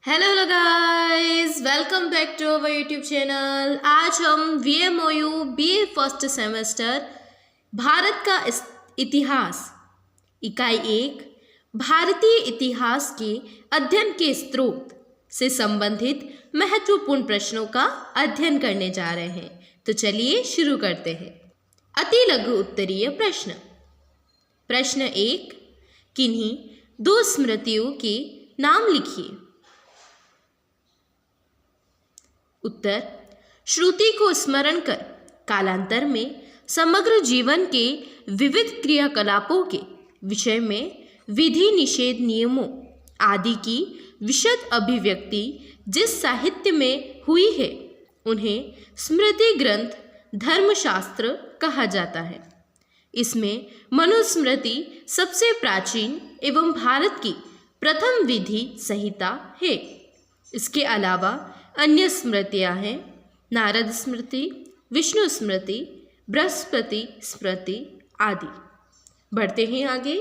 Hello guys, welcome back to our YouTube channel. आज हम VMOU BA first semester Bharat का इतिहास इकाई 1 भारतीय इतिहास के अध्ययन के स्रोत से संबंधित महत्वपूर्ण प्रश्नों का अध्ययन करने जा रहे हैं। तो चलिए शुरू करते हैं। अति लघु उत्तरीय प्रश्न। प्रश्न 1, किन्हीं दो स्मृतियों के नाम लिखिए। उत्तर, श्रुति को स्मरण कर कालांतर में समग्र जीवन के विविध क्रियाकलापों के विषय में विधि निषेध नियमों आदि की विशद अभिव्यक्ति जिस साहित्य में हुई है उन्हें स्मृति ग्रंथ धर्मशास्त्र कहा जाता है। इसमें मनुस्मृति सबसे प्राचीन एवं भारत की प्रथम विधि संहिता है। इसके अलावा अन्य स्मृतियां हैं नारद स्मृति, विष्णु स्मृति, बृहस्पति स्मृति आदि। बढ़ते हैं आगे।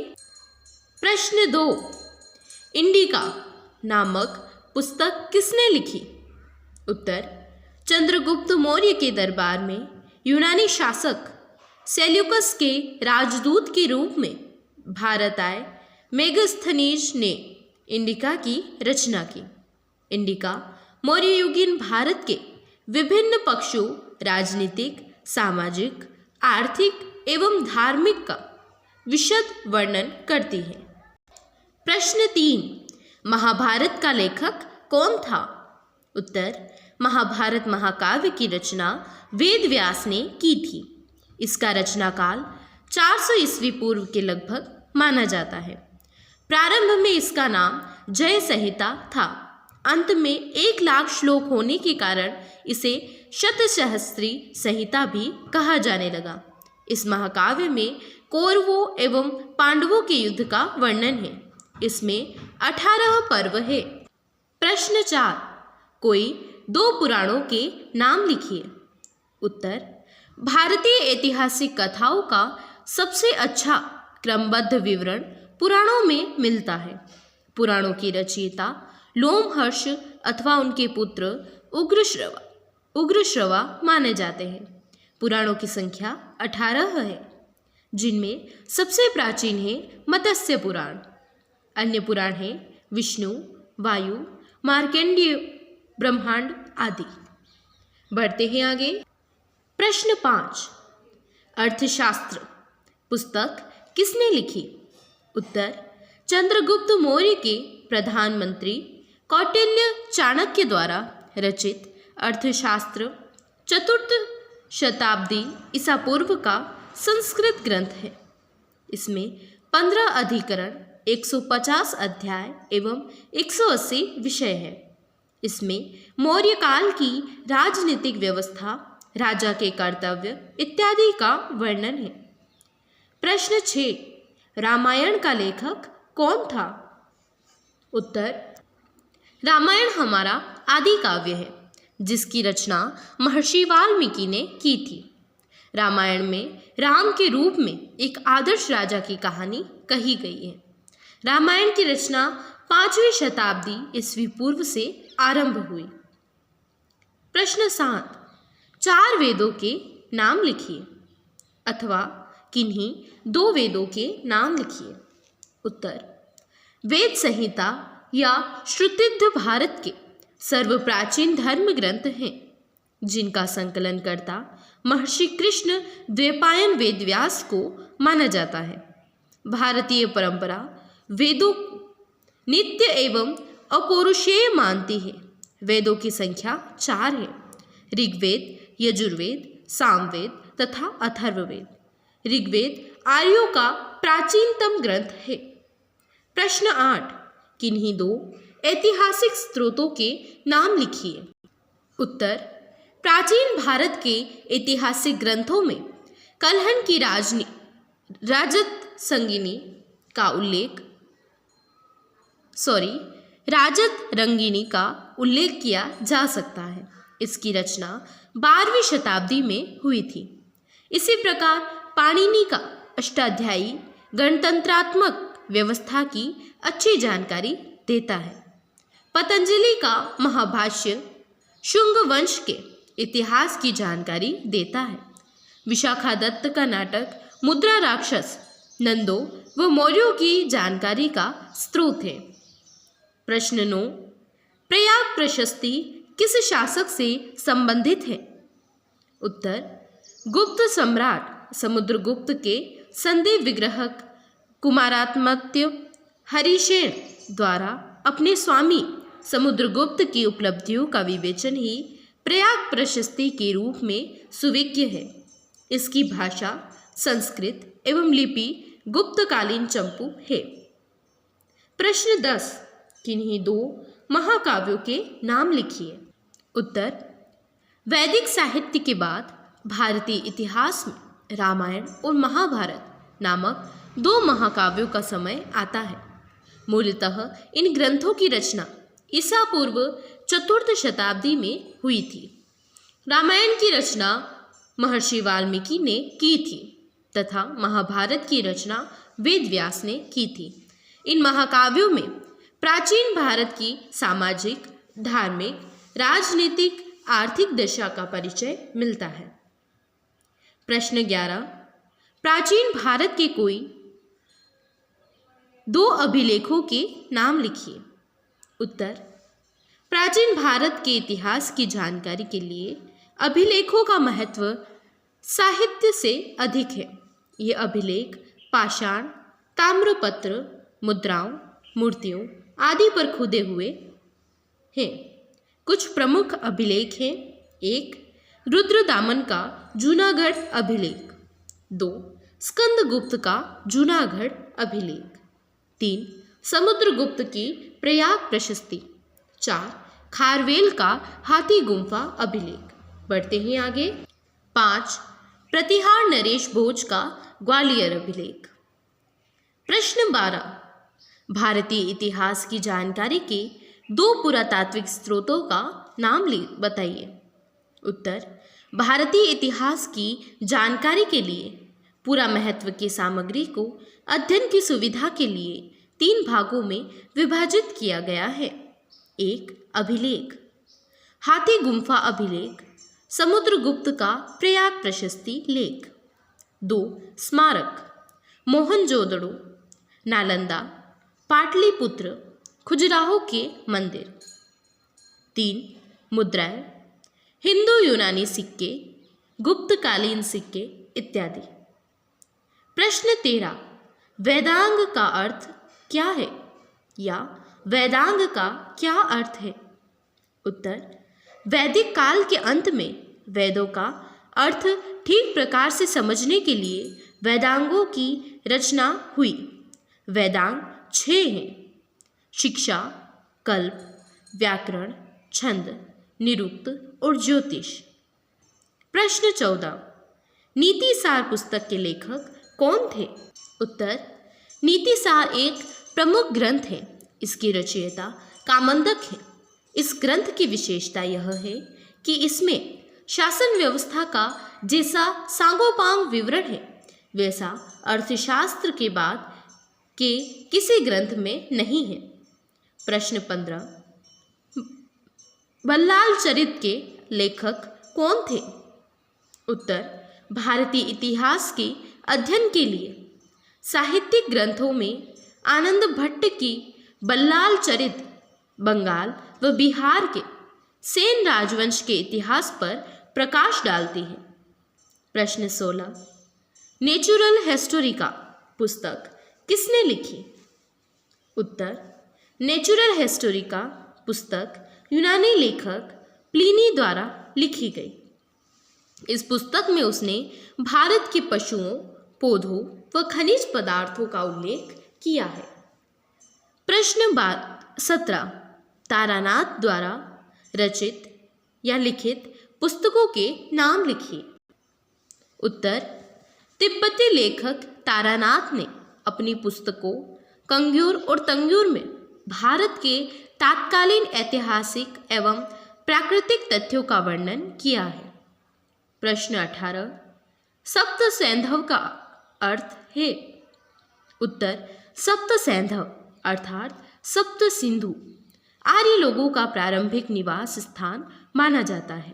प्रश्न 2, इंडिका नामक पुस्तक किसने लिखी? उत्तर, चंद्रगुप्त मौर्य के दरबार में यूनानी शासक सेल्यूकस के राजदूत के रूप में भारत आए मेगस्थनीज ने इंडिका की रचना की। इंडिका मौर्ययुगीन भारत के विभिन्न पक्षों राजनीतिक, सामाजिक, आर्थिक एवं धार्मिक का विशद वर्णन करती है। प्रश्न 3, महाभारत का लेखक कौन था? उत्तर, महाभारत महाकाव्य की रचना वेद व्यास ने की थी। इसका रचना काल 400 ईस्वी पूर्व के लगभग माना जाता है। प्रारंभ में इसका नाम जय संहिता था। अंत में 1,00,000 श्लोक होने के कारण इसे शतसहस्त्री संहिता भी कहा जाने लगा। इस महाकाव्य में कौरवों एवं पांडवों के युद्ध का वर्णन है। इसमें 18 पर्व है। प्रश्न 4, कोई 2 पुराणों के नाम लिखिए। उत्तर, भारतीय ऐतिहासिक कथाओं का सबसे अच्छा क्रमबद्ध विवरण पुराणों में मिलता है। पुराणों की रचयिता लोमहर्ष अथवा उनके पुत्र उग्रश्रवा माने जाते हैं। पुराणों की संख्या 18 है, जिनमें सबसे प्राचीन है मत्स्य पुराण। अन्य पुराण हैं विष्णु, वायु, मार्कंडेय ब्रह्मांड आदि। बढ़ते हैं आगे। प्रश्न 5, अर्थशास्त्र पुस्तक किसने लिखी? उत्तर, चंद्रगुप्त मौर्य के प्रधानमंत्री कौटिल्य चाणक्य द्वारा रचित अर्थशास्त्र 4th शताब्दी ईसा पूर्व का संस्कृत ग्रंथ है। इसमें 15 अधिकरण, 150 अध्याय एवं 180 विषय है। इसमें मौर्य काल की राजनीतिक व्यवस्था, राजा के कर्तव्य इत्यादि का वर्णन है। प्रश्न 6, रामायण का लेखक कौन था? उत्तर, रामायण हमारा आदि काव्य है, जिसकी रचना महर्षि वाल्मीकि ने की थी। रामायण में राम के रूप में एक आदर्श राजा की कहानी कही गई है। रामायण की रचना 5वीं शताब्दी ईस्वी पूर्व से आरंभ हुई। प्रश्न 7, 4 वेदों के नाम लिखिए अथवा किन्हीं 2 वेदों के नाम लिखिए। उत्तर, वेद संहिता या श्रुतिध्वज भारत के सर्वप्राचीन धर्म ग्रंथ हैं, जिनका संकलन करता महर्षि कृष्ण द्वैपायन वेदव्यास को माना जाता है। भारतीय परंपरा वेदों नित्य एवं अपौरुषेय मानती है। वेदों की संख्या 4 है। ऋग्वेद, यजुर्वेद, सामवेद तथा अथर्ववेद। ऋग्वेद आर्यों का प्राचीनतम ग्रंथ है। प्रश्न 8, किन्हीं 2 ऐतिहासिक स्रोतों के नाम लिखिए। उत्तर, प्राचीन भारत के ऐतिहासिक ग्रंथों में कलहन की राजत रंगिनी का उल्लेख किया जा सकता है। इसकी रचना 12वीं शताब्दी में हुई थी। इसी प्रकार पाणिनि का अष्टाध्यायी गणतंत्रात्मक व्यवस्था की अच्छी जानकारी देता है। पतंजलि का महाभाष्य शुंग वंश के इतिहास की जानकारी देता है। विशाखादत्त का नाटक मुद्रा राक्षस नंदों व मौर्यों की जानकारी का स्रोत है। प्रश्न 9, प्रयाग प्रशस्ति किस शासक से संबंधित है? उत्तर, गुप्त सम्राट समुद्रगुप्त के संधि विग्रहक कुमारात्मत्य हरिसेन द्वारा अपने स्वामी समुद्रगुप्त की उपलब्धियों का विवेचन ही प्रयाग प्रशस्ति के रूप में सुविज्ञ है। इसकी भाषा संस्कृत एवं लिपि गुप्तकालीन चंपू है। प्रश्न 10, किन्हीं 2 महाकाव्यों के नाम लिखिए। उत्तर, वैदिक साहित्य के बाद भारतीय इतिहास में रामायण और महाभारत नामक 2 महाकाव्यों का समय आता है। मूलतः इन ग्रंथों की रचना ईसा पूर्व 4th शताब्दी में हुई थी। रामायण की रचना महर्षि वाल्मीकि ने की थी तथा महाभारत की रचना वेद व्यास ने की थी। इन महाकाव्यों में प्राचीन भारत की सामाजिक, धार्मिक, राजनीतिक, आर्थिक दशा का परिचय मिलता है। प्रश्न 11, प्राचीन भारत के कोई 2 अभिलेखों के नाम लिखिए। उत्तर, प्राचीन भारत के इतिहास की जानकारी के लिए अभिलेखों का महत्व साहित्य से अधिक है। ये अभिलेख पाषाण, ताम्रपत्र, मुद्राओं, मूर्तियों आदि पर खुदे हुए हैं। कुछ प्रमुख अभिलेख हैं। 1, रुद्रदामन का जूनागढ़ अभिलेख। 2, स्कंदगुप्त का जूनागढ़ अभिलेख। 3, समुद्रगुप्त की प्रयाग प्रशस्ति। 4, खारवेल का हाथी गुम्फा अभिलेख। बढ़ते हैं आगे। 5, प्रतिहार नरेश भोज का ग्वालियर अभिलेख। प्रश्न 12, भारतीय इतिहास की जानकारी के 2 पुरातात्विक स्रोतों का नाम बताइए। उत्तर, भारतीय इतिहास की जानकारी के लिए पूरा महत्व की सामग्री को अध्ययन की सुविधा के लिए 3 भागों में विभाजित किया गया है। 1, अभिलेख, हाथी गुम्फा अभिलेख, समुद्रगुप्त का प्रयाग प्रशस्ति लेख। 2, स्मारक, मोहनजोदड़ो, नालंदा, पाटलिपुत्र, खजुराहो के मंदिर। 3, मुद्राएं, हिंदू यूनानी सिक्के, गुप्तकालीन सिक्के इत्यादि। प्रश्न 13, वेदांग का अर्थ क्या है या वेदांग का क्या अर्थ है? उत्तर, वैदिक काल के अंत में वेदों का अर्थ ठीक प्रकार से समझने के लिए वेदांगों की रचना हुई। वेदांग 6 हैं: शिक्षा, कल्प, व्याकरण, छंद, निरुक्त और ज्योतिष। प्रश्न 14, नीतिसार पुस्तक के लेखक कौन थे? उत्तर, नीतिसार एक प्रमुख ग्रंथ है। इसकी रचयिता कामंदक है। इस ग्रंथ की विशेषता यह है कि इसमें शासन व्यवस्था का जैसा सांगोपांग विवरण है वैसा अर्थशास्त्र के बाद के किसी ग्रंथ में नहीं है। प्रश्न 15, बल्लाल चरित के लेखक कौन थे? उत्तर, भारतीय इतिहास के अध्ययन के लिए साहित्यिक ग्रंथों में आनंद भट्ट की बल्लाल चरित बंगाल व बिहार के सेन राजवंश के इतिहास पर प्रकाश डालती है। प्रश्न 16, नेचुरल हिस्टोरिका पुस्तक किसने लिखी? उत्तर, नेचुरल हिस्टोरिका पुस्तक यूनानी लेखक प्लिनी द्वारा लिखी गई। इस पुस्तक में उसने भारत के पशुओं, पौधों व खनिज पदार्थों का उल्लेख किया है। प्रश्न 17, तारानाथ द्वारा रचित या लिखित पुस्तकों के नाम लिखिए। उत्तर, तिब्बती लेखक तारानाथ ने अपनी पुस्तकों कंग्यूर और तंग्यूर में भारत के तात्कालीन ऐतिहासिक एवं प्राकृतिक तथ्यों का वर्णन किया है। प्रश्न 18, सप्त सैंधव का अर्थ है? उत्तर, सप्त सैंधव अर्थात सप्त सिंधु आर्य लोगों का प्रारंभिक निवास स्थान माना जाता है।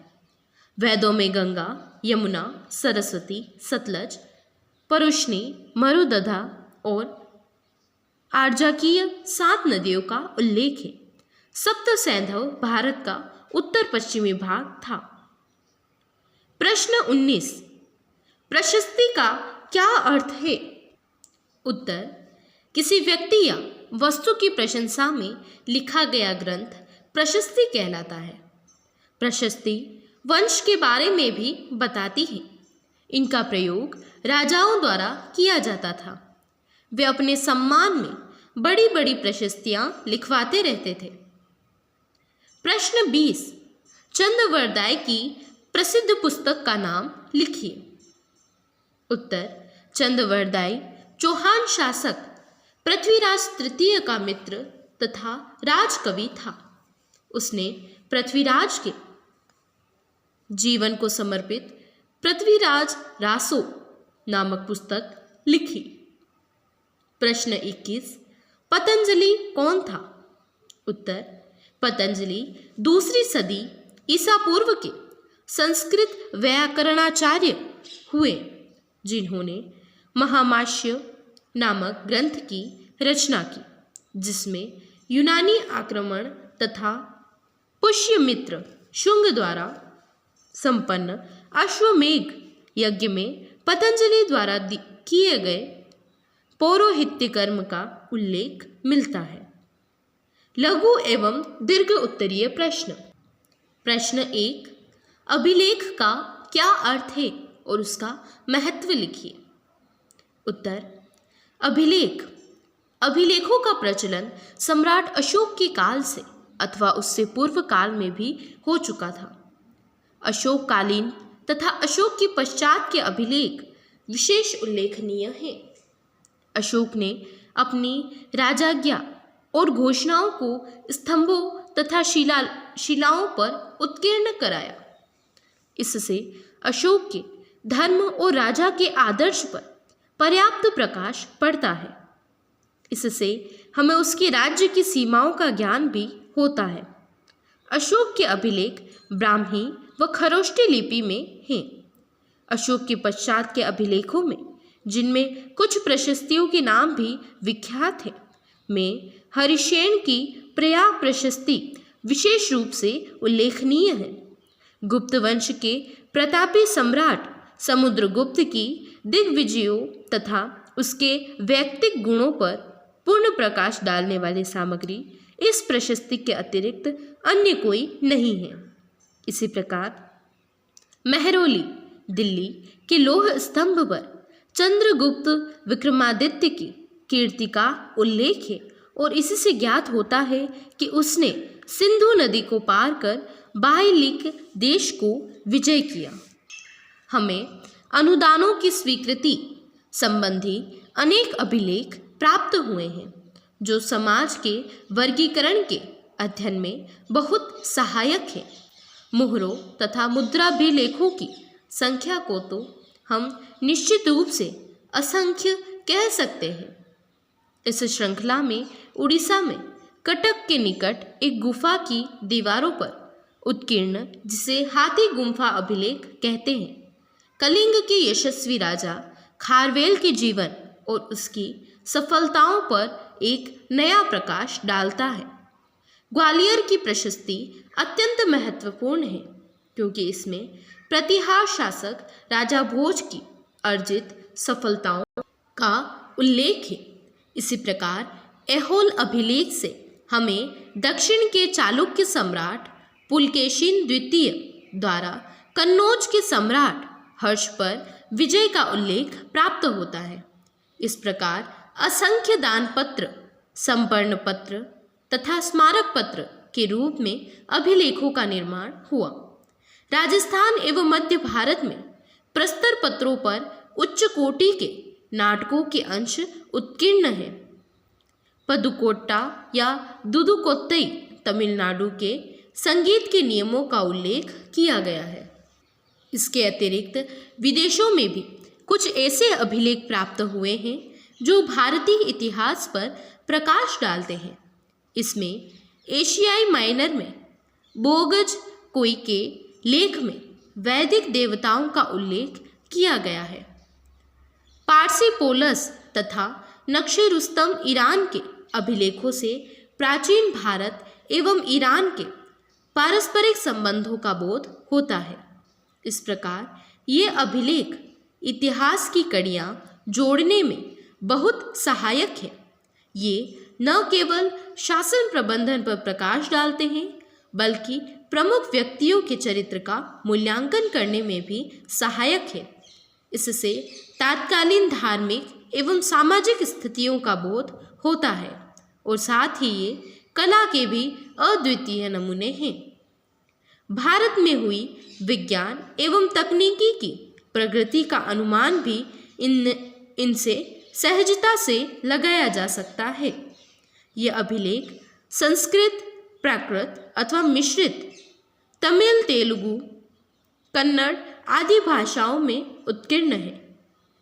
वेदों में गंगा, यमुना, सरस्वती, सतलज, परुष्णी, मरुदधा और आर्जाकीय 7 नदियों का उल्लेख है। सप्त सैंधव भारत का उत्तर पश्चिमी भाग था। प्रश्न 19, प्रशस्ति का क्या अर्थ है? उत्तर, किसी व्यक्ति या वस्तु की प्रशंसा में लिखा गया ग्रंथ प्रशस्ति कहलाता है। प्रशस्ति वंश के बारे में भी बताती है। इनका प्रयोग राजाओं द्वारा किया जाता था। वे अपने सम्मान में बड़ी बड़ी प्रशस्तियां लिखवाते रहते थे। प्रश्न 20, चंद्रवरदाय की प्रसिद्ध पुस्तक का नाम लिखिए। उत्तर, चंद्रवरदाय चौहान शासक पृथ्वीराज तृतीय का मित्र तथा राजकवि था। उसने पृथ्वीराज के जीवन को समर्पित पृथ्वीराज रासो नामक पुस्तक लिखी। प्रश्न 21, पतंजलि कौन था? उत्तर, पतंजलि दूसरी सदी ईसा पूर्व के संस्कृत व्याकरणाचार्य हुए, जिन्होंने महामाष्य नामक ग्रंथ की रचना की, जिसमें यूनानी आक्रमण तथा पुष्यमित्र शुंग द्वारा संपन्न अश्वमेघ यज्ञ में पतंजलि द्वारा किए गए पौरोहित्य कर्म का उल्लेख मिलता है। लघु एवं दीर्घ उत्तरीय प्रश्न। प्रश्न 1, अभिलेख का क्या अर्थ है और उसका महत्व लिखिए। उत्तर, अभिलेख, अभिलेखों का प्रचलन सम्राट अशोक के काल से अथवा उससे पूर्व काल में भी हो चुका था। अशोक कालीन तथा अशोक के पश्चात के अभिलेख विशेष उल्लेखनीय हैं। अशोक ने अपनी राजाज्ञा और घोषणाओं को स्तंभों तथा शिलाओं पर उत्कीर्ण कराया। इससे अशोक के धर्म और राजा के आदर्श पर पर्याप्त प्रकाश पड़ता है। इससे हमें उसके राज्य की सीमाओं का ज्ञान भी होता है। अशोक के अभिलेख ब्राह्मी व खरोष्टी लिपि में हैं। अशोक के पश्चात के अभिलेखों में, जिनमें कुछ प्रशस्तियों के नाम भी विख्यात हैं, में हरिशेन की प्रयाग प्रशस्ति विशेष रूप से उल्लेखनीय है। गुप्त वंश के प्रतापी सम्राट समुद्रगुप्त की दिग्विजयों तथा उसके वैयक्तिक गुणों पर पूर्ण प्रकाश डालने वाली सामग्री इस प्रशस्ति के अतिरिक्त अन्य कोई नहीं है। इसी प्रकार मेहरौली दिल्ली के लौह स्तंभ पर चंद्रगुप्त विक्रमादित्य की कीर्ति का उल्लेख है और इसी से ज्ञात होता है कि उसने सिंधु नदी को पार कर बाह्यलिक देश को विजय किया। हमें अनुदानों की स्वीकृति संबंधी अनेक अभिलेख प्राप्त हुए हैं, जो समाज के वर्गीकरण के अध्ययन में बहुत सहायक है। मुहरों तथा मुद्राभिलेखों की संख्या को तो हम निश्चित रूप से असंख्य कह सकते हैं। इस श्रृंखला में उड़ीसा में कटक के निकट एक गुफा की दीवारों पर उत्कीर्ण, जिसे हाथी गुम्फा अभिलेख कहते हैं, कलिंग के यशस्वी राजा खारवेल के जीवन और उसकी सफलताओं पर एक नया प्रकाश डालता है। ग्वालियर की प्रशस्ति अत्यंत महत्वपूर्ण है, क्योंकि इसमें प्रतिहार शासक राजा भोज की अर्जित सफलताओं का उल्लेख है। इसी प्रकार ऐहोल अभिलेख से हमें दक्षिण के चालुक्य सम्राट पुलकेशिन द्वितीय द्वारा कन्नौज के सम्राट हर्ष पर विजय का उल्लेख प्राप्त होता है। इस प्रकार असंख्य दान पत्र, संपर्ण पत्र तथा स्मारक पत्र के रूप में अभिलेखों का निर्माण हुआ। राजस्थान एवं मध्य भारत में प्रस्तर पत्रों पर उच्च कोटि के नाटकों के अंश उत्कीर्ण हैं। पदुकोट्टा या दुदुकोत्तई तमिलनाडु के संगीत के नियमों का उल्लेख किया गया है। इसके अतिरिक्त विदेशों में भी कुछ ऐसे अभिलेख प्राप्त हुए हैं जो भारतीय इतिहास पर प्रकाश डालते हैं। इसमें एशियाई माइनर में बोगज कोई के लेख में वैदिक देवताओं का उल्लेख किया गया है। पारसी पोलस तथा नक्शे रुस्तम ईरान के अभिलेखों से प्राचीन भारत एवं ईरान के पारस्परिक संबंधों का बोध होता है। इस प्रकार ये अभिलेख इतिहास की कड़ियाँ जोड़ने में बहुत सहायक है। ये न केवल शासन प्रबंधन पर प्रकाश डालते हैं बल्कि प्रमुख व्यक्तियों के चरित्र का मूल्यांकन करने में भी सहायक है। इससे तत्कालीन धार्मिक एवं सामाजिक स्थितियों का बोध होता है और साथ ही ये कला के भी अद्वितीय नमूने हैं। भारत में हुई विज्ञान एवं तकनीकी की प्रगति का अनुमान भी इनसे सहजता से लगाया जा सकता है। ये अभिलेख संस्कृत, प्राकृत अथवा मिश्रित तमिल, तेलुगु, कन्नड़ आदि भाषाओं में उत्कीर्ण है,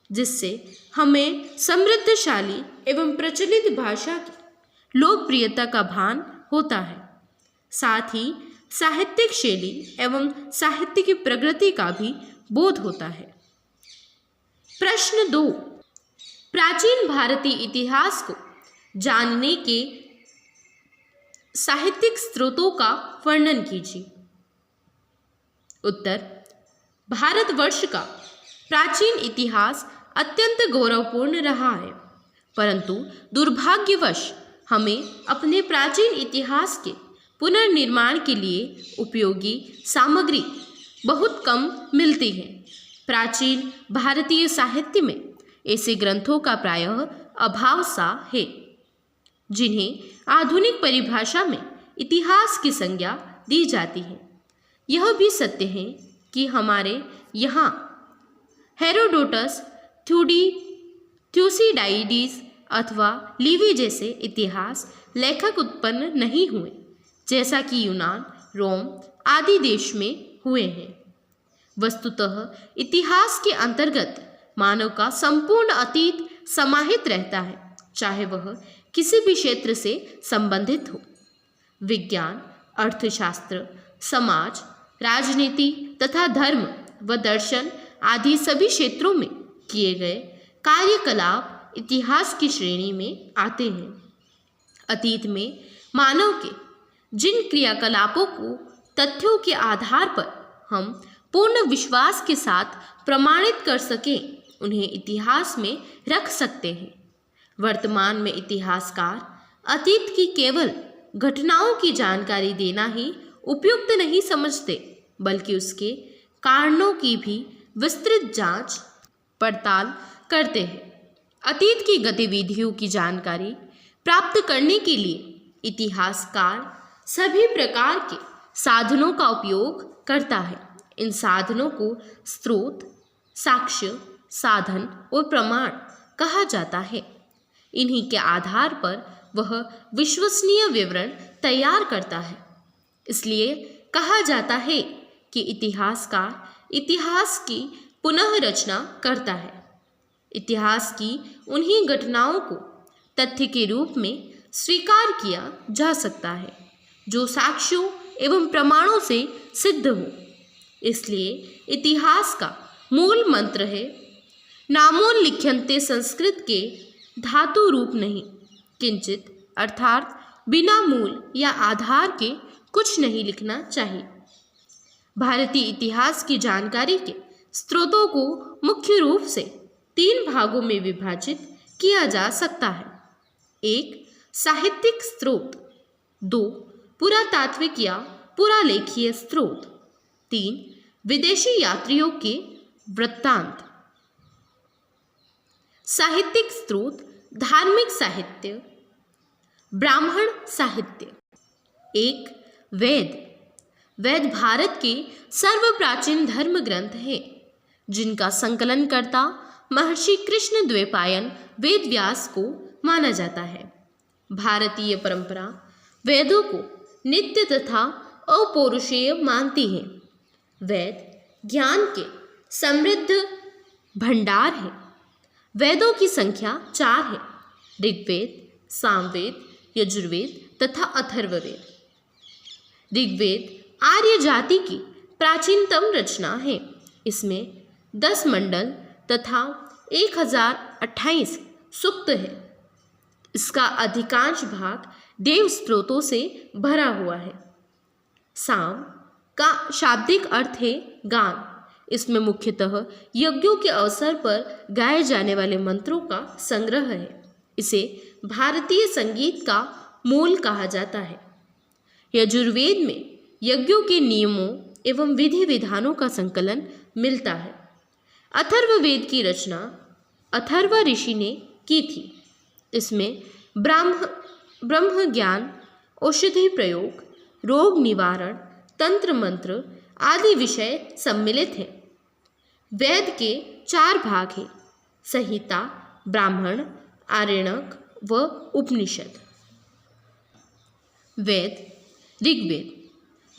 जिससे हमें समृद्धशाली एवं प्रचलित भाषा की लोकप्रियता का भान होता है। साथ ही साहित्यिक शैली एवं साहित्य की प्रगति का भी बोध होता है। प्रश्न 2, प्राचीन भारतीय इतिहास को जानने के साहित्यिक स्रोतों का वर्णन कीजिए। उत्तर, भारतवर्ष का प्राचीन इतिहास अत्यंत गौरवपूर्ण रहा है, परंतु दुर्भाग्यवश हमें अपने प्राचीन इतिहास के पुनर्निर्माण के लिए उपयोगी सामग्री बहुत कम मिलती है। प्राचीन भारतीय साहित्य में ऐसे ग्रंथों का प्रायः अभाव सा है, जिन्हें आधुनिक परिभाषा में इतिहास की संज्ञा दी जाती है। यह भी सत्य है कि हमारे यहाँ हेरोडोटस, थ्यूसिडाइडिस अथवा लिवी जैसे इतिहास लेखक उत्पन्न नहीं हुए, जैसा कि यूनान, रोम आदि देश में हुए हैं। वस्तुतः इतिहास के अंतर्गत मानव का संपूर्ण अतीत समाहित रहता है, चाहे वह किसी भी क्षेत्र से संबंधित हो। विज्ञान, अर्थशास्त्र, समाज, राजनीति तथा धर्म व दर्शन आदि सभी क्षेत्रों में किए गए कार्यकलाप इतिहास की श्रेणी में आते हैं। अतीत में मानव के जिन क्रियाकलापों को तथ्यों के आधार पर हम पूर्ण विश्वास के साथ प्रमाणित कर सकें, उन्हें इतिहास में रख सकते हैं। वर्तमान में इतिहासकार अतीत की केवल घटनाओं की जानकारी देना ही उपयुक्त नहीं समझते, बल्कि उसके कारणों की भी विस्तृत जांच पड़ताल करते हैं। अतीत की गतिविधियों की जानकारी प्राप्त करने के लिए इतिहासकार सभी प्रकार के साधनों का उपयोग करता है। इन साधनों को स्रोत, साक्ष्य, साधन और प्रमाण कहा जाता है। इन्हीं के आधार पर वह विश्वसनीय विवरण तैयार करता है। इसलिए कहा जाता है कि इतिहासकार इतिहास की पुनः रचना करता है। इतिहास की उन्हीं घटनाओं को तथ्य के रूप में स्वीकार किया जा सकता है जो साक्ष्यों एवं प्रमाणों से सिद्ध हो। इसलिए इतिहास का मूल मंत्र है, नामोल्लिख्यन्ते संस्कृत के धातु रूप नहीं किंचित, अर्थात बिना मूल या आधार के कुछ नहीं लिखना चाहिए। भारतीय इतिहास की जानकारी के स्रोतों को मुख्य रूप से 3 भागों में विभाजित किया जा सकता है। 1. साहित्यिक स्रोत, 2. पुरातात्विक या पुरालेखीय स्रोत, 3. विदेशी यात्रियों के वृत्तांत। साहित्यिक स्रोत, धार्मिक साहित्य, ब्राह्मण साहित्य। 1. वेद। वेद भारत के सर्वप्राचीन धर्म ग्रंथ हैं, जिनका संकलनकर्ता महर्षि कृष्ण द्वैपायन वेद व्यास को माना जाता है। भारतीय परंपरा वेदों को नित्य तथा अपौरुषेय मानती है। वेद ज्ञान के समृद्ध भंडार है। वेदों की संख्या 4 है: ऋग्वेद, सामवेद, यजुर्वेद तथा अथर्ववेद। ऋग्वेद आर्य जाति की प्राचीनतम रचना है। इसमें 10 मंडल तथा 1028 सूक्त है। इसका अधिकांश भाग देव स्त्रोतों से भरा हुआ है। साम का शाब्दिक अर्थ है गान। इसमें मुख्यतः यज्ञों के अवसर पर गाए जाने वाले मंत्रों का संग्रह है। इसे भारतीय संगीत का मूल कहा जाता है। यजुर्वेद में यज्ञों के नियमों एवं विधि विधानों का संकलन मिलता है। अथर्ववेद की रचना अथर्व ऋषि ने की थी। इसमें ब्रह्म ज्ञान, औषधि प्रयोग, रोग निवारण, तंत्र मंत्र आदि विषय सम्मिलित हैं। वेद के 4 भाग हैं: संहिता, ब्राह्मण, आरण्यक व उपनिषद। वेद ऋग्वेद।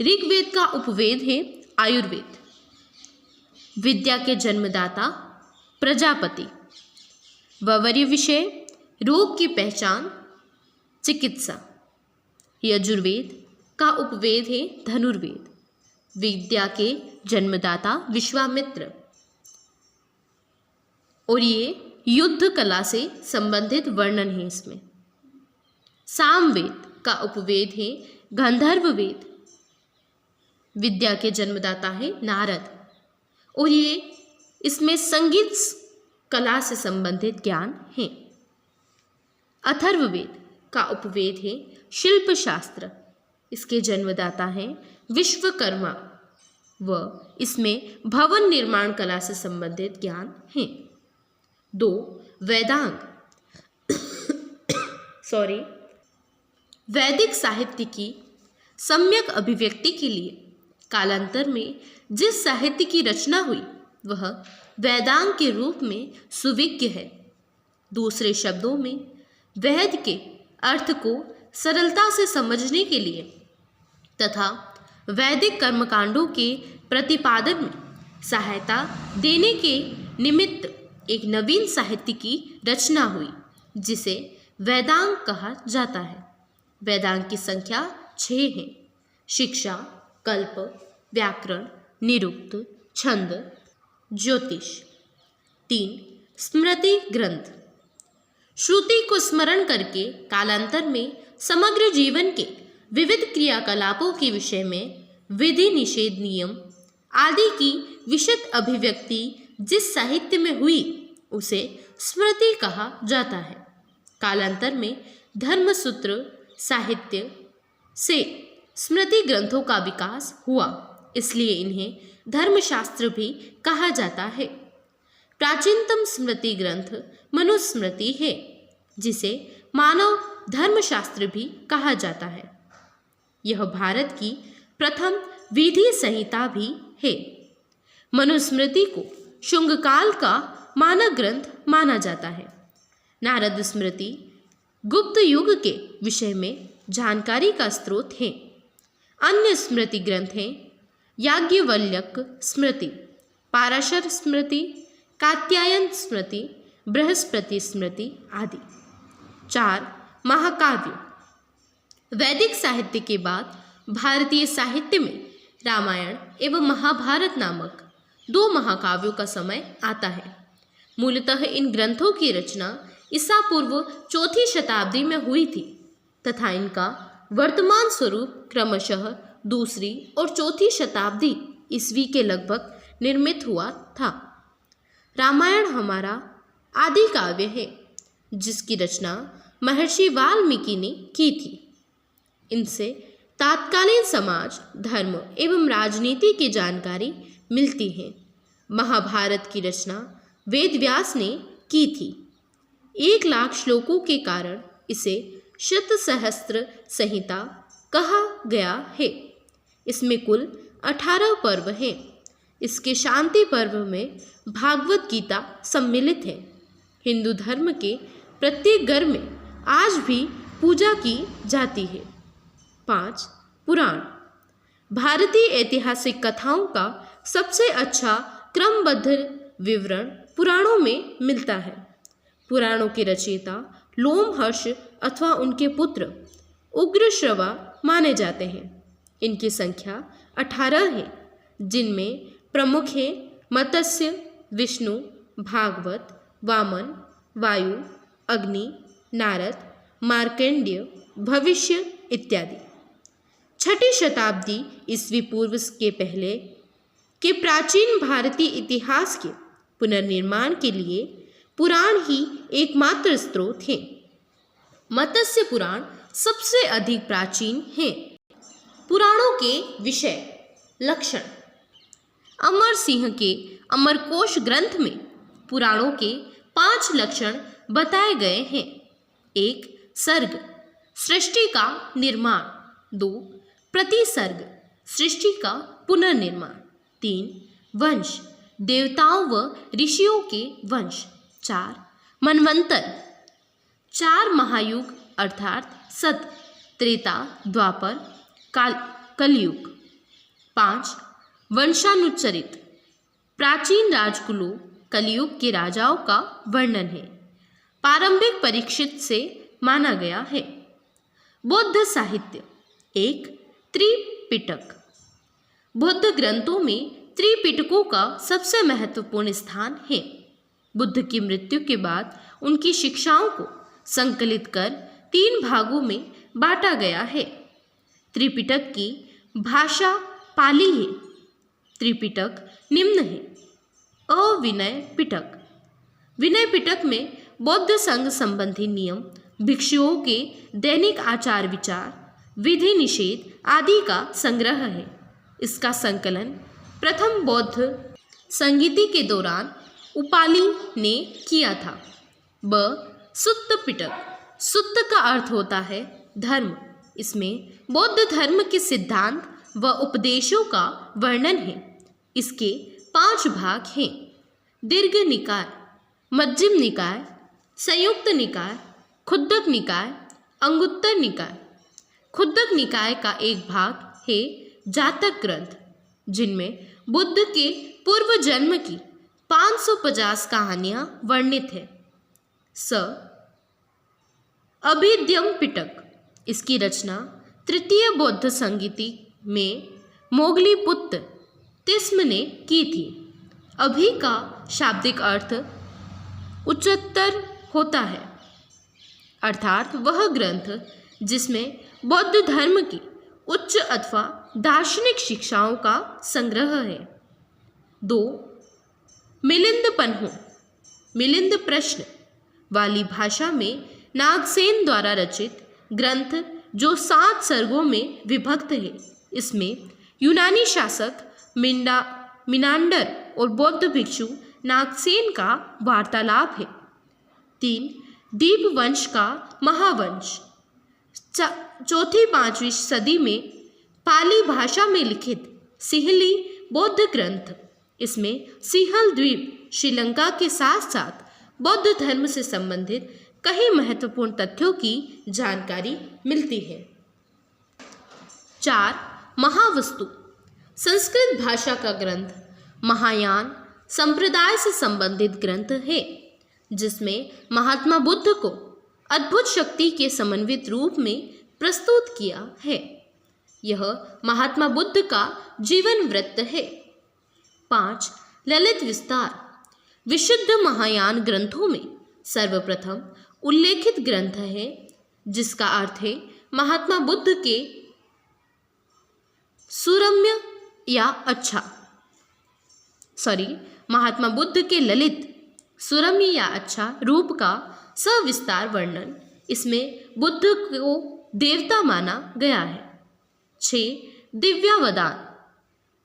ऋग्वेद का उपवेद है आयुर्वेद। विद्या के जन्मदाता प्रजापति। वैवर्य विषय रोग की पहचान, चिकित्सा। यजुर्वेद का उपवेद है धनुर्वेद। विद्या के जन्मदाता विश्वामित्र और ये युद्ध कला से संबंधित वर्णन है। इसमें सामवेद का उपवेद है गंधर्व वेद। विद्या के जन्मदाता है नारद और ये इसमें संगीत कला से संबंधित ज्ञान है। अथर्ववेद का उपवेद है शिल्प शास्त्र। इसके जन्मदाता हैं विश्वकर्मा व इसमें भवन निर्माण कला से संबंधित ज्ञान है। 2 वेदांग वैदिक साहित्य की सम्यक अभिव्यक्ति के लिए कालांतर में जिस साहित्य की रचना हुई वह वेदांग के रूप में सुविज्ञ है। दूसरे शब्दों में वेद के अर्थ को सरलता से समझने के लिए तथा वैदिक कर्मकांडों के प्रतिपादन में सहायता देने के निमित्त एक नवीन साहित्य की रचना हुई जिसे वेदांग कहा जाता है। वेदांग की संख्या 6 है: शिक्षा, कल्प, व्याकरण, निरुक्त, छंद, ज्योतिष। 3 स्मृति ग्रंथ। श्रुति को स्मरण करके कालांतर में समग्र जीवन के विविध क्रियाकलापों के विषय में विधि, निषेध, नियम आदि की विशद अभिव्यक्ति जिस साहित्य में हुई उसे स्मृति कहा जाता है। कालांतर में धर्मसूत्र साहित्य से स्मृति ग्रंथों का विकास हुआ, इसलिए इन्हें धर्मशास्त्र भी कहा जाता है। प्राचीनतम स्मृति ग्रंथ मनुस्मृति है जिसे मानव धर्मशास्त्र भी कहा जाता है। यह भारत की प्रथम विधि संहिता भी है। मनुस्मृति को शुंगकाल का मानक ग्रंथ माना जाता है। नारद स्मृति गुप्त युग के विषय में जानकारी का स्रोत है। अन्य स्मृति ग्रंथ हैं याज्ञवल्क्य स्मृति, पाराशर स्मृति, कात्यायन स्मृति, बृहस्पति स्मृति आदि। 4 महाकाव्य। वैदिक साहित्य के बाद भारतीय साहित्य में रामायण एवं महाभारत नामक 2 महाकाव्यों का समय आता है। मूलतः इन ग्रंथों की रचना ईसा पूर्व 4वीं शताब्दी में हुई थी तथा इनका वर्तमान स्वरूप क्रमशः 2री और 4वीं शताब्दी ईस्वी के लगभग निर्मित हुआ था। रामायण हमारा आदि काव्य है जिसकी रचना महर्षि वाल्मीकि ने की थी। इनसे तात्कालीन समाज, धर्म एवं राजनीति की जानकारी मिलती है। महाभारत की रचना वेदव्यास ने की थी। 1,00,000 श्लोकों के कारण इसे शतसहस्त्र संहिता कहा गया है। इसमें कुल 18 पर्व हैं। इसके शांति पर्व में भागवत गीता सम्मिलित है। हिंदू धर्म के प्रत्येक घर में आज भी पूजा की जाती है। 5 पुराण। भारतीय ऐतिहासिक कथाओं का सबसे अच्छा क्रमबद्ध विवरण पुराणों में मिलता है। पुराणों के रचयिता लोमहर्ष अथवा उनके पुत्र उग्रश्रवा माने जाते हैं। इनकी संख्या 18 है, जिनमें प्रमुख हैं मत्स्य, विष्णु, भागवत, वामन, वायु, अग्नि, नारद, मार्कंडेय, भविष्य इत्यादि। छठी शताब्दी ईस्वी पूर्व के पहले के प्राचीन भारतीय इतिहास के पुनर्निर्माण के लिए पुराण ही एकमात्र स्रोत हैं। मत्स्य पुराण सबसे अधिक प्राचीन हैं। पुराणों के विषय लक्षण। अमर सिंह के अमरकोश ग्रंथ में पुराणों के 5 लक्षण बताए गए हैं। 1. सर्ग, सृष्टि का निर्माण। 2. प्रतिसर्ग, सृष्टि का पुनर्निर्माण। 3. वंश, देवताओं व ऋषियों के वंश। 4. मनवंतर, 4 महायुग अर्थात सत, त्रेता, द्वापर, कलयुग। 5. वंशानुचरित, प्राचीन राजकुलों कलयुग के राजाओं का वर्णन है। प्रारंभिक परीक्षित से माना गया है। बौद्ध साहित्य। 1. त्रिपिटक। बौद्ध ग्रंथों में त्रिपिटकों का सबसे महत्वपूर्ण स्थान है। बुद्ध की मृत्यु के बाद उनकी शिक्षाओं को संकलित कर 3 भागों में बांटा गया है। त्रिपिटक की भाषा पाली है। त्रिपिटक निम्न है। अविनय पिटक। विनय पिटक में बौद्ध संघ संबंधी नियम, भिक्षुओं के दैनिक आचार विचार, विधि निषेध आदि का संग्रह है। इसका संकलन प्रथम बौद्ध संगीति के दौरान उपाली ने किया था। ब. सुत्त पिटक। सुत्त का अर्थ होता है धर्म। इसमें बौद्ध धर्म के सिद्धांत व उपदेशों का वर्णन है। इसके 5 भाग हैं। दीर्घ निकाय, मध्यम निकाय, संयुक्त निकाय, खुद्दक निकाय, अंगुत्तर निकाय। खुद्दक निकाय का एक भाग है जातक ग्रंथ, जिनमें बुद्ध के पूर्व जन्म की 550 कहानियां वर्णित है। स. अभिद्यम पिटक। इसकी रचना तृतीय बौद्ध संगीति में मोगली पुत्र तिस्म ने की थी। अभि का शाब्दिक अर्थ उच्चतर होता है, अर्थात वह ग्रंथ जिसमें बौद्ध धर्म की उच्च अथवा दार्शनिक शिक्षाओं का संग्रह है। 2. मिलिंद पन्हो, मिलिंद प्रश्न वाली भाषा में नागसेन द्वारा रचित ग्रंथ जो 7 सर्गों में विभक्त है। इसमें यूनानी शासक मिनांडर और बौद्ध भिक्षु नागसेन का वार्तालाप है। 3. दीपवंश का महावंश, 4वीं-5वीं सदी में पाली भाषा में लिखित सिहली बौद्ध ग्रंथ। इसमें सिहल द्वीप श्रीलंका के साथ साथ बौद्ध धर्म से संबंधित कई महत्वपूर्ण तथ्यों की जानकारी मिलती है। 4. महावस्तु, संस्कृत भाषा का ग्रंथ महायान संप्रदाय से संबंधित ग्रंथ है, जिसमें महात्मा बुद्ध को अद्भुत शक्ति के समन्वित रूप में प्रस्तुत किया है। यह महात्मा बुद्ध का जीवन वृत्त है। 5. ललित विस्तार, विशुद्ध महायान ग्रंथों में सर्वप्रथम उल्लेखित ग्रंथ है, जिसका अर्थ है महात्मा बुद्ध के सुरम्य या महात्मा बुद्ध के ललित, सुरम्य या अच्छा रूप का सविस्तार वर्णन। इसमें बुद्ध को देवता माना गया है। 6. दिव्यावदान,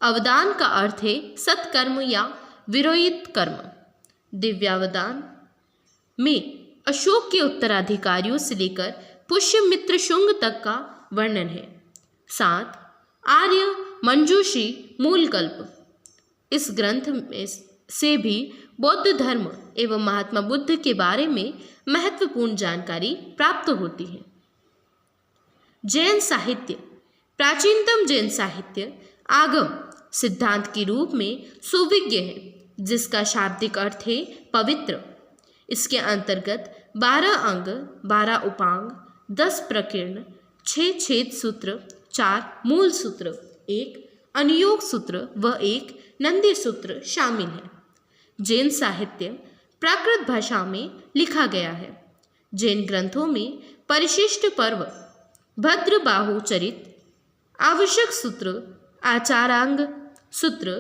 अवदान का अर्थ है सत्कर्म या विरोहित कर्म। दिव्यावदान में अशोक के उत्तराधिकारियों से लेकर पुष्यमित्र शुंग तक का वर्णन है। 7. आर्य मंजूषी मूलकल्प, इस ग्रंथ में से भी बौद्ध धर्म एवं महात्मा बुद्ध के बारे में महत्वपूर्ण जानकारी प्राप्त होती है। जैन साहित्य, प्राचीनतम जैन साहित्य आगम सिद्धांत के रूप में सुविज्ञ है, जिसका शाब्दिक अर्थ है पवित्र। इसके अंतर्गत 12 अंग, 12 उपांग, 10 प्रकीर्ण, 6 छेद सूत्र, 4 मूल सूत्र, 1 अनुयोग सूत्र व 1 नंदी सूत्र शामिल हैं। जैन साहित्य प्राकृत भाषा में लिखा गया है। जैन ग्रंथों में परिशिष्ट पर्व, भद्रबाहु चरित, आवश्यक सूत्र, आचारांग सूत्र,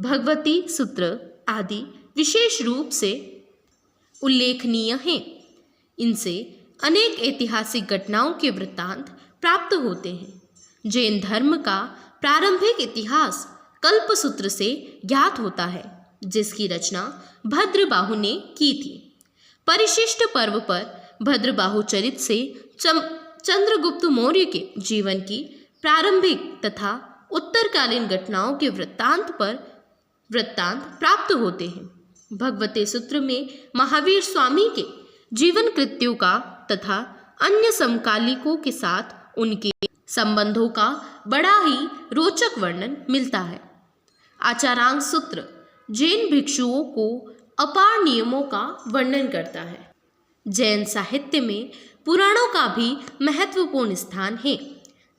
भगवती सूत्र आदि विशेष रूप से उल्लेखनीय हैं। इनसे अनेक ऐतिहासिक घटनाओं के वृत्तांत प्राप्त होते हैं। जैन धर्म का प्रारंभिक इतिहास कल्पसूत्र से ज्ञात होता है, जिसकी रचना भद्रबाहु ने की थी। परिशिष्ट पर्व पर भद्रबाहु चरित से चंद्रगुप्त मौर्य के जीवन की प्रारंभिक तथा उत्तरकालीन घटनाओं के वृत्तांत प्राप्त होते हैं। भगवते सूत्र में महावीर स्वामी के जीवन कृत्यों का तथा अन्य समकालिकों के साथ उनके संबंधों का बड़ा ही रोचक वर्णन मिलता है। आचारांग सूत्र जैन भिक्षुओं को अपार नियमों का वर्णन करता है। जैन साहित्य में पुराणों का भी महत्वपूर्ण स्थान है,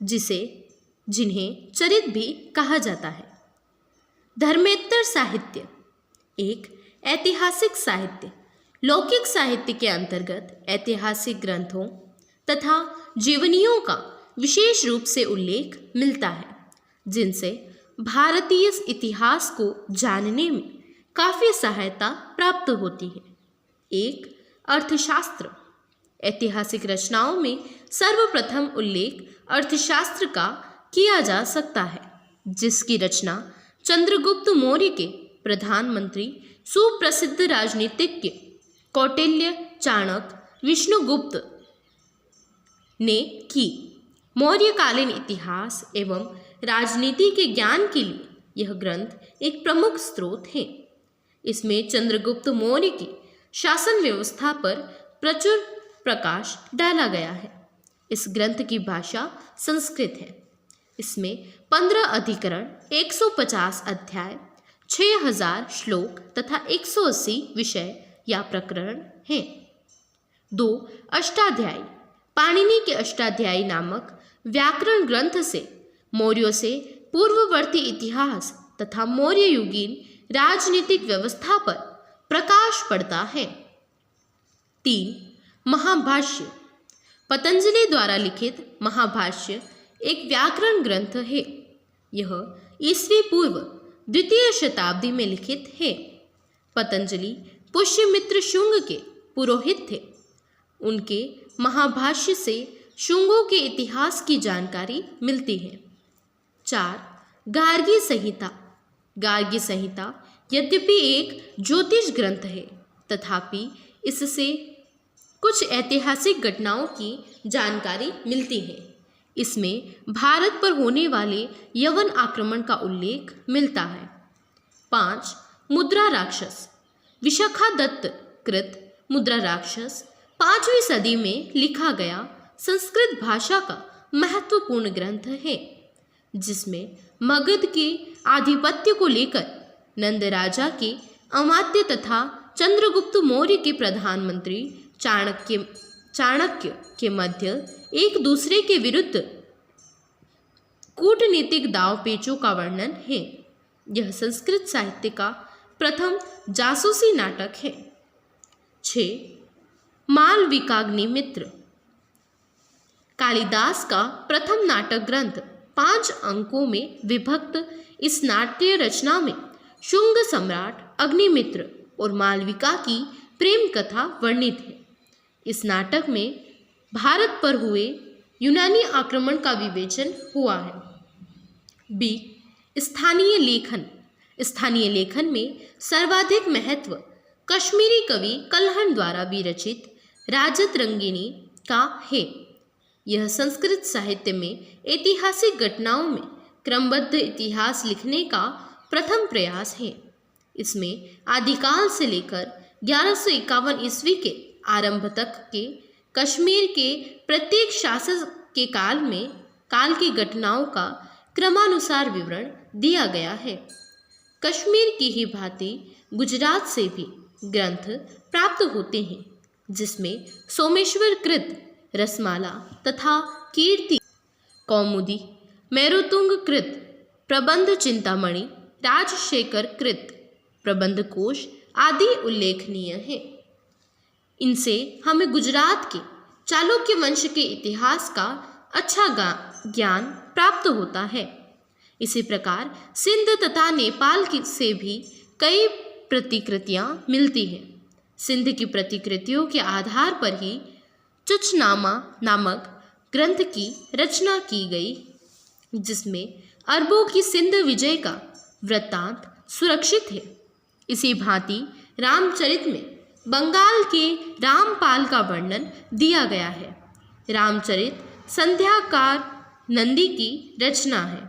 जिन्हें चरित भी कहा जाता है। धर्मेत्तर साहित्य एक ऐतिहासिक साहित्य, लौकिक साहित्य के अंतर्गत ऐतिहासिक ग्रंथों तथा जीवनियों का विशेष रूप से उल्लेख मिलता है, जिनसे भारतीय इतिहास को जानने में काफ़ी सहायता प्राप्त होती है। एक अर्थशास्त्र, ऐतिहासिक रचनाओं में सर्वप्रथम उल्लेख अर्थशास्त्र का किया जा सकता है, जिसकी रचना चंद्रगुप्त मौर्य के प्रधानमंत्री सुप्रसिद्ध राजनीतिज्ञ कौटिल्य, चाणक्य, विष्णुगुप्त ने की। मौर्यकालीन इतिहास एवं राजनीति के ज्ञान के लिए यह ग्रंथ एक प्रमुख स्रोत है। इसमें चंद्रगुप्त मौर्य की शासन व्यवस्था पर प्रचुर प्रकाश डाला गया है। इस ग्रंथ की भाषा संस्कृत है। इसमें 15 अधिकरण, 150 अध्याय, 6000 श्लोक तथा 180 विषय या प्रकरण हैं। 2 अष्टाध्यायी, पाणिनि के अष्टाध्यायी नामक व्याकरण ग्रंथ से मौर्यों से पूर्ववर्ती इतिहास तथा मौर्य युगीन राजनीतिक व्यवस्था पर प्रकाश पड़ता है। 3 महाभाष्य, पतंजलि द्वारा लिखित महाभाष्य एक व्याकरण ग्रंथ है। यह ईस्वी पूर्व 2वीं शताब्दी में लिखित है। पतंजलि पुष्यमित्र शुंग के पुरोहित थे। उनके महाभाष्य से शुंगों के इतिहास की जानकारी मिलती है। 4 गार्गी संहिता, गार्गी संहिता यद्यपि एक ज्योतिष ग्रंथ है, तथापि इससे कुछ ऐतिहासिक घटनाओं की जानकारी मिलती है। इसमें भारत पर होने वाले यवन आक्रमण का उल्लेख मिलता है। 5 मुद्रा राक्षस, विशाखादत्त कृत मुद्रा राक्षस 5वीं सदी में लिखा गया संस्कृत भाषा का महत्वपूर्ण ग्रंथ है, जिसमें मगध के आधिपत्य को लेकर नंद राजा के अमात्य तथा चंद्रगुप्त मौर्य के प्रधानमंत्री चाणक्य के मध्य एक दूसरे के विरुद्ध कूटनीतिक दांवपेचों का वर्णन है। यह संस्कृत साहित्य का प्रथम जासूसी नाटक है। 6 मालविकाग्निमित्र, कालिदास का प्रथम नाटक ग्रंथ 5 अंकों में विभक्त इस नाट्य रचना में शुंग सम्राट अग्निमित्र और मालविका की प्रेम कथा वर्णित है। इस नाटक में भारत पर हुए यूनानी आक्रमण का विवेचन हुआ है। बी स्थानीय लेखन, स्थानीय लेखन में सर्वाधिक महत्व कश्मीरी कवि कल्हण द्वारा विरचित राजत रंगिनी का है। यह संस्कृत साहित्य में ऐतिहासिक घटनाओं में क्रमबद्ध इतिहास लिखने का प्रथम प्रयास है। इसमें आदिकाल से लेकर 1151 ईस्वी के आरंभ तक के कश्मीर के प्रत्येक शासक के काल की घटनाओं का क्रमानुसार विवरण दिया गया है। कश्मीर की ही भांति गुजरात से भी ग्रंथ प्राप्त होते हैं, जिसमें सोमेश्वर कृत, रसमाला तथा कीर्ति कौमुदी, मेरुतुंग कृत प्रबंध चिंतामणि, राजशेखर कृत प्रबंध कोश आदि उल्लेखनीय है। इनसे हमें गुजरात के चालुक्य वंश के इतिहास का अच्छा ज्ञान प्राप्त होता है। इसी प्रकार सिंध तथा नेपाल से भी कई प्रतिकृतियां मिलती हैं। सिंध की प्रतिकृतियों के आधार पर ही चुचनामा नामक ग्रंथ की रचना की गई, जिसमें अरबों की सिंध विजय का वृत्तांत सुरक्षित है। इसी भांति रामचरित में बंगाल के रामपाल का वर्णन दिया गया है। रामचरित संध्याकार नंदी की रचना है।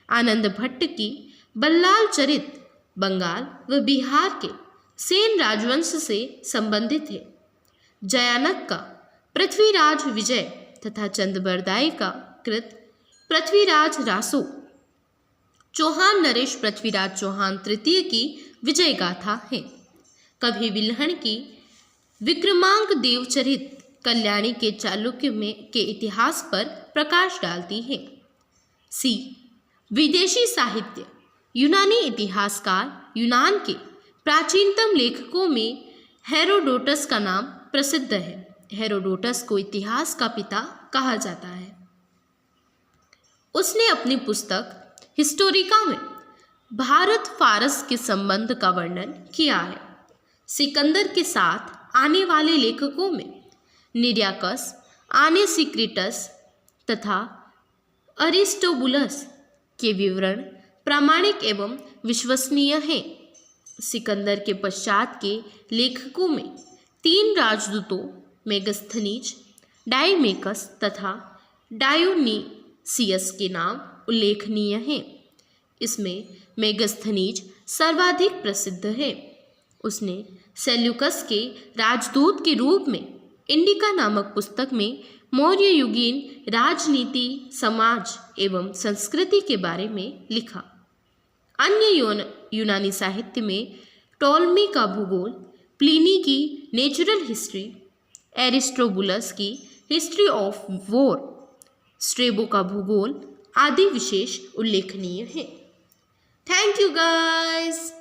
आनंद भट्ट की बल्लाल चरित बंगाल व बिहार के सेन राजवंश से संबंधित है। जयानक का पृथ्वीराज विजय तथा चंदबरदाई का कृत पृथ्वीराज रासो, चौहान नरेश पृथ्वीराज चौहान तृतीय की विजय गाथा है। कवि विल्हण की विक्रमांक देवचरित कल्याणी के चालुक्य में के इतिहास पर प्रकाश डालती है। सी विदेशी साहित्य। यूनानी इतिहासकार यूनान के प्राचीनतम लेखकों में हेरोडोटस का नाम प्रसिद्ध है। हेरोडोटस को इतिहास का पिता कहा जाता है। उसने अपनी पुस्तक हिस्टोरिका में भारत फारस के संबंध का वर्णन किया है। सिकंदर के साथ आने वाले लेखकों में निरियाकस, आनेसिक्रिटस तथा अरिस्टोबुलस के विवरण प्रामाणिक एवं विश्वसनीय हैं। सिकंदर के पश्चात के लेखकों में 3 राजदूतों मेगस्थनीज, डाइमेकस तथा डायोनीसियस के नाम उल्लेखनीय हैं। इसमें मेगस्थनीज सर्वाधिक प्रसिद्ध है। उसने सेल्यूकस के राजदूत के रूप में इंडिका नामक पुस्तक में मौर्य युगीन राजनीति, समाज एवं संस्कृति के बारे में लिखा। अन्य यूनानी साहित्य में टोलमी का भूगोल, प्लिनी की नेचुरल हिस्ट्री, एरिस्टोबुलस की हिस्ट्री ऑफ वॉर, स्ट्रेबो का भूगोल आदि विशेष उल्लेखनीय हैं। Thank you guys.